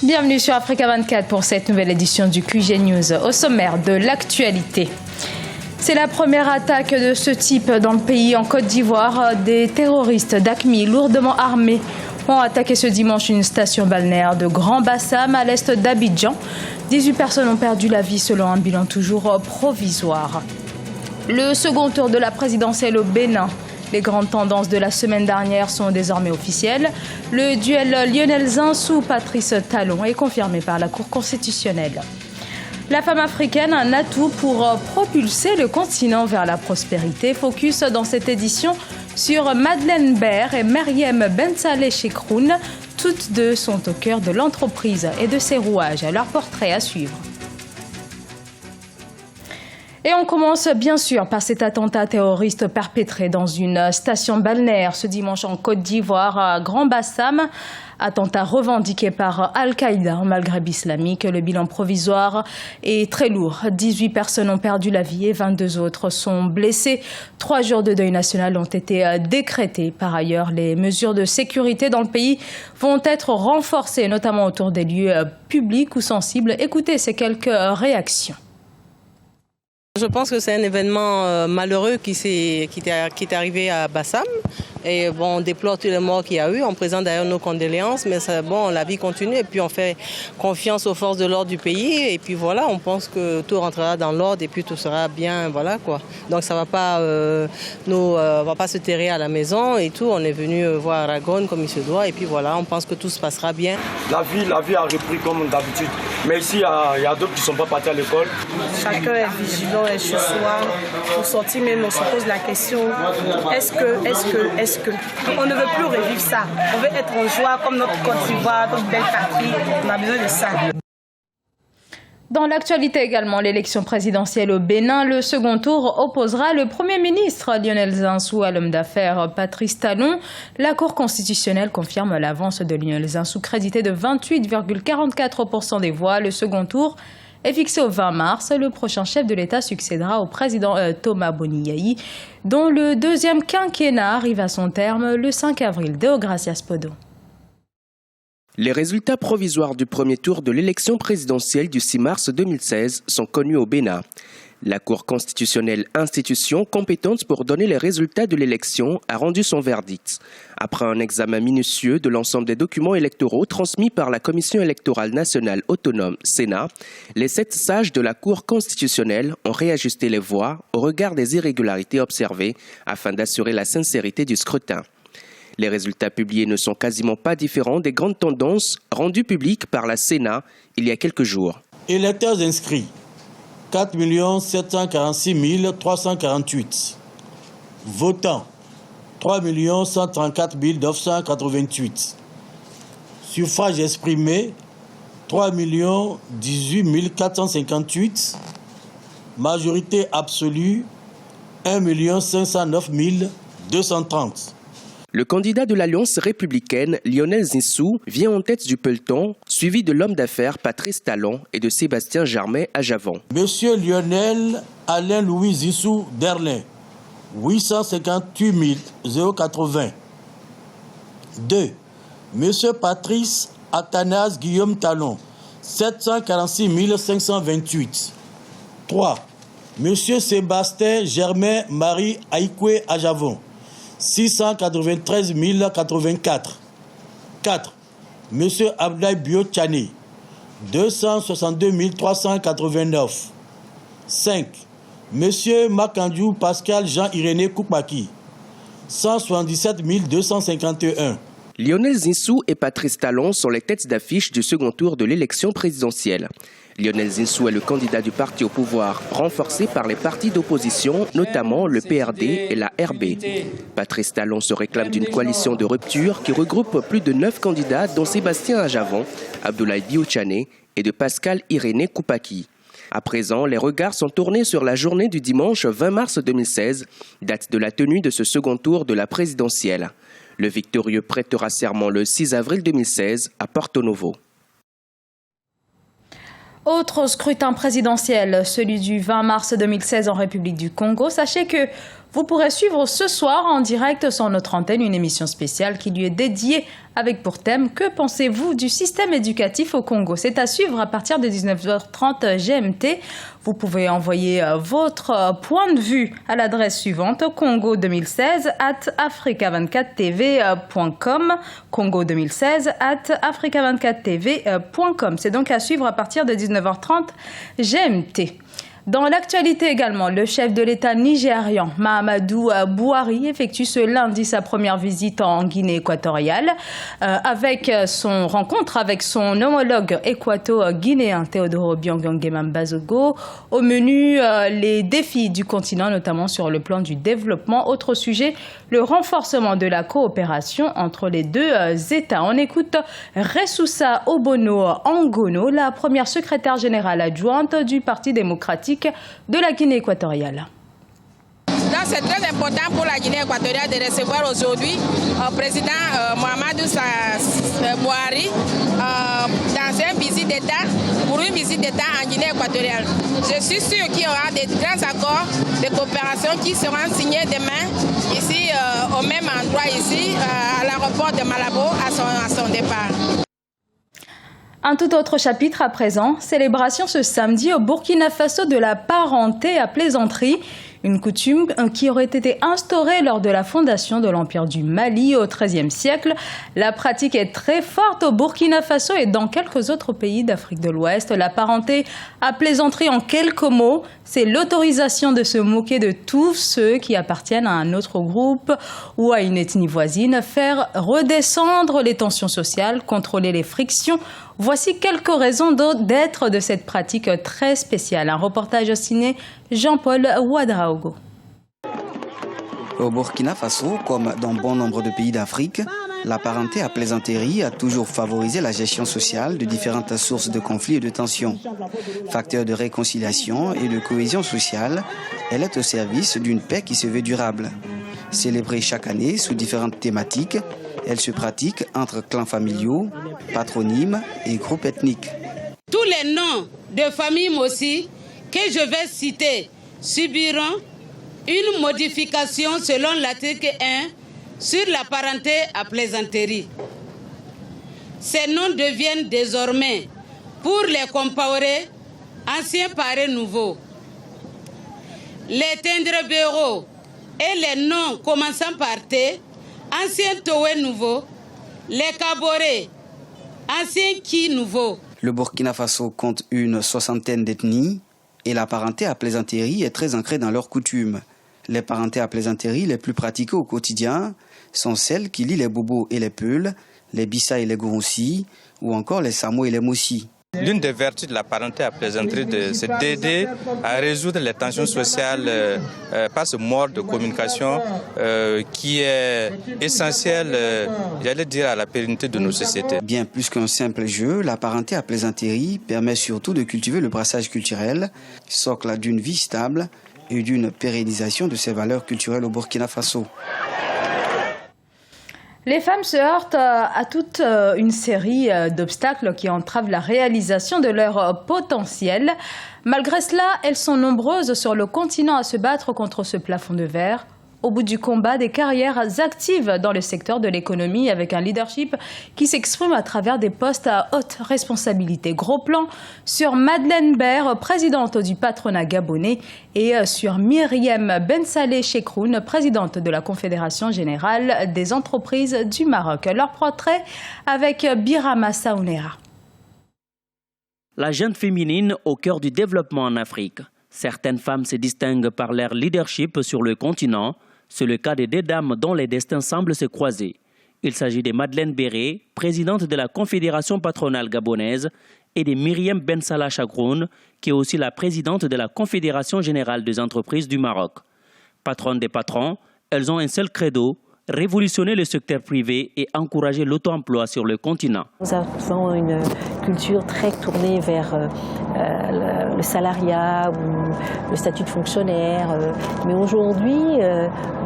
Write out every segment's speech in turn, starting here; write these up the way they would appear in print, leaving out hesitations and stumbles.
Bienvenue sur Africa 24 pour cette nouvelle édition du QG News. Au sommaire de l'actualité. C'est la première attaque de ce type dans le pays en Côte d'Ivoire. Des terroristes d'AQMI lourdement armés ont attaqué ce dimanche une station balnéaire de Grand Bassam à l'est d'Abidjan. 18 personnes ont perdu la vie selon un bilan toujours provisoire. Le second tour de la présidentielle au Bénin. Les grandes tendances de la semaine dernière sont désormais officielles. Le duel Lionel Zinsou-Patrice Talon est confirmé par la Cour constitutionnelle. La femme africaine, un atout pour propulser le continent vers la prospérité. Focus dans cette édition sur Madeleine Baird et Meriem Bensaleh Chekroun. Toutes deux sont au cœur de l'entreprise et de ses rouages. Leur portrait à suivre. Et on commence bien sûr par cet attentat terroriste perpétré dans une station balnéaire ce dimanche en Côte d'Ivoire à Grand Bassam. Attentat revendiqué par Al-Qaïda en Maghreb islamique. Le bilan provisoire est très lourd. 18 personnes ont perdu la vie et 22 autres sont blessées. 3 jours de deuil national ont été décrétés. Par ailleurs, les mesures de sécurité dans le pays vont être renforcées, notamment autour des lieux publics ou sensibles. Écoutez ces quelques réactions. Je pense que c'est un événement malheureux qui est arrivé à Bassam. Et bon, on déplore tous les morts qu'il y a eu. On présente d'ailleurs nos condoléances, mais bon, la vie continue et puis on fait confiance aux forces de l'ordre du pays. Et puis voilà, on pense que tout rentrera dans l'ordre et puis tout sera bien, voilà quoi. Donc ça va pas, on va pas se terrer à la maison et tout. On est venu voir Aragon comme il se doit et puis voilà, on pense que tout se passera bien. La vie a repris comme d'habitude, mais ici il y a d'autres qui ne sont pas partis à l'école. Chacun est vigilant et ce soir, pour sortir même, on se pose la question, est-ce que on ne veut plus revivre ça. On veut être en joie comme notre Côte d'Ivoire, notre belle patrie. On a besoin de ça. Dans l'actualité également, l'élection présidentielle au Bénin, le second tour opposera le Premier ministre Lionel Zinsou à l'homme d'affaires Patrice Talon. La Cour constitutionnelle confirme l'avance de Lionel Zinsou crédité de 28,44% des voix. Le second tour est fixé au 20 mars. Le prochain chef de l'État succédera au président Thomas Boniyahi, dont le deuxième quinquennat arrive à son terme le 5 avril. Deogracias Podo. Les résultats provisoires du premier tour de l'élection présidentielle du 6 mars 2016 sont connus au Bénin. La Cour constitutionnelle, institution compétente pour donner les résultats de l'élection, a rendu son verdict. Après un examen minutieux de l'ensemble des documents électoraux transmis par la Commission électorale nationale autonome, Sénat, les 7 sages de la Cour constitutionnelle ont réajusté les voix au regard des irrégularités observées afin d'assurer la sincérité du scrutin. Les résultats publiés ne sont quasiment pas différents des grandes tendances rendues publiques par la Sénat il y a quelques jours. Électeurs inscrits, 4 746 348. Votants, 3 134 988. Suffrages exprimés, 3 18 458. Majorité absolue, 1 509 230. Le candidat de l'Alliance républicaine, Lionel Zinsou, vient en tête du peloton, suivi de l'homme d'affaires Patrice Talon et de Sébastien Germain à Javon. Monsieur Lionel Alain-Louis Zinsou d'Erlin, 858 080. 2. Monsieur Patrice Athanase Guillaume Talon, 746 528. 3. Monsieur Sébastien Germain Marie Aïkoué à Javon, 693 084. 4. Monsieur Abdoulaye Bio-Tchani, 262 389. 5. Monsieur Makandjou Pascal Jean-Iréné Koupaki, 177 251. Lionel Zinsou et Patrice Talon sont les têtes d'affiche du second tour de l'élection présidentielle. Lionel Zinsou est le candidat du parti au pouvoir, renforcé par les partis d'opposition, notamment le PRD et la RB. Patrice Talon se réclame d'une coalition de rupture qui regroupe plus de 9 candidats, dont Sébastien Ajavon, Abdoulaye Bio-Tchane et de Pascal Iréné Koupaki. À présent, les regards sont tournés sur la journée du dimanche 20 mars 2016, date de la tenue de ce second tour de la présidentielle. Le victorieux prêtera serment le 6 avril 2016 à Porto Novo. Autre scrutin présidentiel, celui du 20 mars 2016 en République du Congo. Sachez que Vous pourrez suivre ce soir en direct sur notre antenne une émission spéciale qui lui est dédiée avec pour thème « Que pensez-vous du système éducatif au Congo ?» C'est à suivre à partir de 19h30 GMT. Vous pouvez envoyer votre point de vue à l'adresse suivante congo2016@africa24tv.com congo2016@africa24tv.com. C'est donc à suivre à partir de 19h30 GMT. Dans l'actualité également, le chef de l'État nigérian, Mahamadou Buhari, effectue ce lundi sa première visite en Guinée équatoriale avec son rencontre avec son homologue équato-guinéen Teodoro Obiang Nguema Bazogo. Au menu, les défis du continent, notamment sur le plan du développement. Autre sujet, le renforcement de la coopération entre les deux États. On écoute Ressoussa Obono Angono, la première secrétaire générale adjointe du Parti démocratique de la Guinée équatoriale. C'est très important pour la Guinée équatoriale de recevoir aujourd'hui le président Mahamadou Buhari dans une visite d'État, pour une visite d'État en Guinée équatoriale. Je suis sûr qu'il y aura des grands accords de coopération qui seront signés demain ici au même endroit ici à l'aéroport de Malabo à son départ. Un tout autre chapitre à présent, célébration ce samedi au Burkina Faso de la parenté à plaisanterie, une coutume qui aurait été instaurée lors de la fondation de l'Empire du Mali au XIIIe siècle. La pratique est très forte au Burkina Faso et dans quelques autres pays d'Afrique de l'Ouest. La parenté à plaisanterie en quelques mots, c'est l'autorisation de se moquer de tous ceux qui appartiennent à un autre groupe ou à une ethnie voisine, faire redescendre les tensions sociales, contrôler les frictions. Voici quelques raisons d'être de cette pratique très spéciale. Un reportage signé Jean-Paul Ouadraogo. Au Burkina Faso, comme dans bon nombre de pays d'Afrique, la parenté à plaisanterie a toujours favorisé la gestion sociale de différentes sources de conflits et de tensions. Facteur de réconciliation et de cohésion sociale, elle est au service d'une paix qui se veut durable. Célébrée chaque année sous différentes thématiques, elle se pratique entre clans familiaux, patronymes et groupes ethniques. Tous les noms de familles aussi que je vais citer subiront une modification selon l'article 1 sur la parenté à plaisanterie. Ces noms deviennent désormais, pour les compaorés, anciens parés nouveaux. Les Tendrebero et les noms commençant par T, anciens Toé nouveaux, les Kaboré, anciens Ki nouveaux. Le Burkina Faso compte une soixantaine d'ethnies et la parenté à plaisanterie est très ancrée dans leurs coutumes. Les parentés à plaisanterie les plus pratiquées au quotidien sont celles qui lient les Bobos et les Peuls, les Bissa et les Gouronssi ou encore les Samo et les Moussi. L'une des vertus de la parenté à plaisanterie, c'est d'aider à résoudre les tensions sociales par ce mode de communication qui est essentiel, j'allais dire, à la pérennité de nos sociétés. Bien plus qu'un simple jeu, la parenté à plaisanterie permet surtout de cultiver le brassage culturel, socle d'une vie stable et d'une pérennisation de ses valeurs culturelles au Burkina Faso. Les femmes se heurtent à toute une série d'obstacles qui entravent la réalisation de leur potentiel. Malgré cela, elles sont nombreuses sur le continent à se battre contre ce plafond de verre. Au bout du combat, des carrières actives dans le secteur de l'économie avec un leadership qui s'exprime à travers des postes à haute responsabilité. Gros plan sur Madeleine Baird, présidente du patronat gabonais, et sur Myriam Bensaleh Chekroun, présidente de la Confédération générale des entreprises du Maroc. Leur portrait avec Birama Saounera. La jeune féminine au cœur du développement en Afrique. Certaines femmes se distinguent par leur leadership sur le continent. C'est le cas des deux dames dont les destins semblent se croiser. Il s'agit de Madeleine Baird, présidente de la Confédération patronale gabonaise, et de Myriam Bensaleh Chekroun, qui est aussi la présidente de la Confédération générale des entreprises du Maroc. Patronnes des patrons, elles ont un seul credo: révolutionner le secteur privé et encourager l'auto-emploi sur le continent. Nous avons une culture très tournée vers le salariat ou le statut de fonctionnaire. Mais aujourd'hui,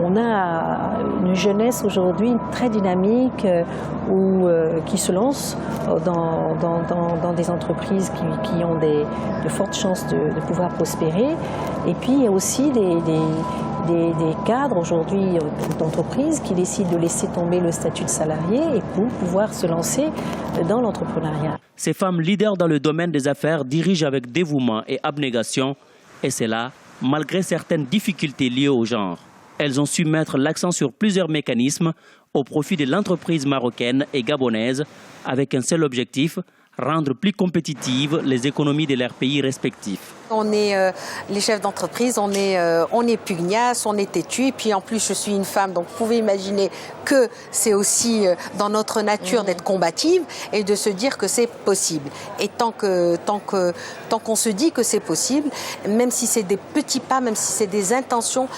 on a une jeunesse aujourd'hui très dynamique qui se lance dans des entreprises qui ont de fortes chances de pouvoir prospérer. Et puis il y a aussi des cadres aujourd'hui d'entreprises qui décident de laisser tomber le statut de salarié et pour pouvoir se lancer dans l'entrepreneuriat. Ces femmes leaders dans le domaine des affaires dirigent avec dévouement et abnégation, et c'est là, malgré certaines difficultés liées au genre. Elles ont su mettre l'accent sur plusieurs mécanismes au profit de l'entreprise marocaine et gabonaise, avec un seul objectif, rendre plus compétitives les économies de leurs pays respectifs. On est les chefs d'entreprise, on est pugnace, on est têtu, et puis en plus je suis une femme, donc vous pouvez imaginer que c'est aussi dans notre nature d'être combative et de se dire que c'est possible. Et tant qu'on se dit que c'est possible, même si c'est des petits pas, même si c'est des intentions,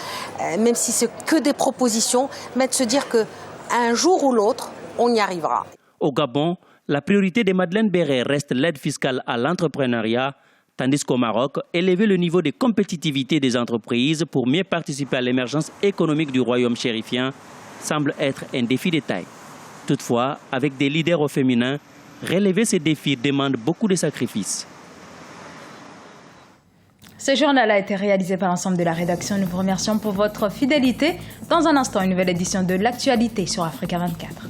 même si c'est que des propositions, mais de se dire qu'un jour ou l'autre, on y arrivera. Au Gabon, la priorité de Madeleine Béré reste l'aide fiscale à l'entrepreneuriat, tandis qu'au Maroc, élever le niveau de compétitivité des entreprises pour mieux participer à l'émergence économique du royaume chérifien semble être un défi de taille. Toutefois, avec des leaders féminins, relever ces défis demande beaucoup de sacrifices. Ce journal a été réalisé par l'ensemble de la rédaction. Nous vous remercions pour votre fidélité. Dans un instant, une nouvelle édition de l'actualité sur Africa 24.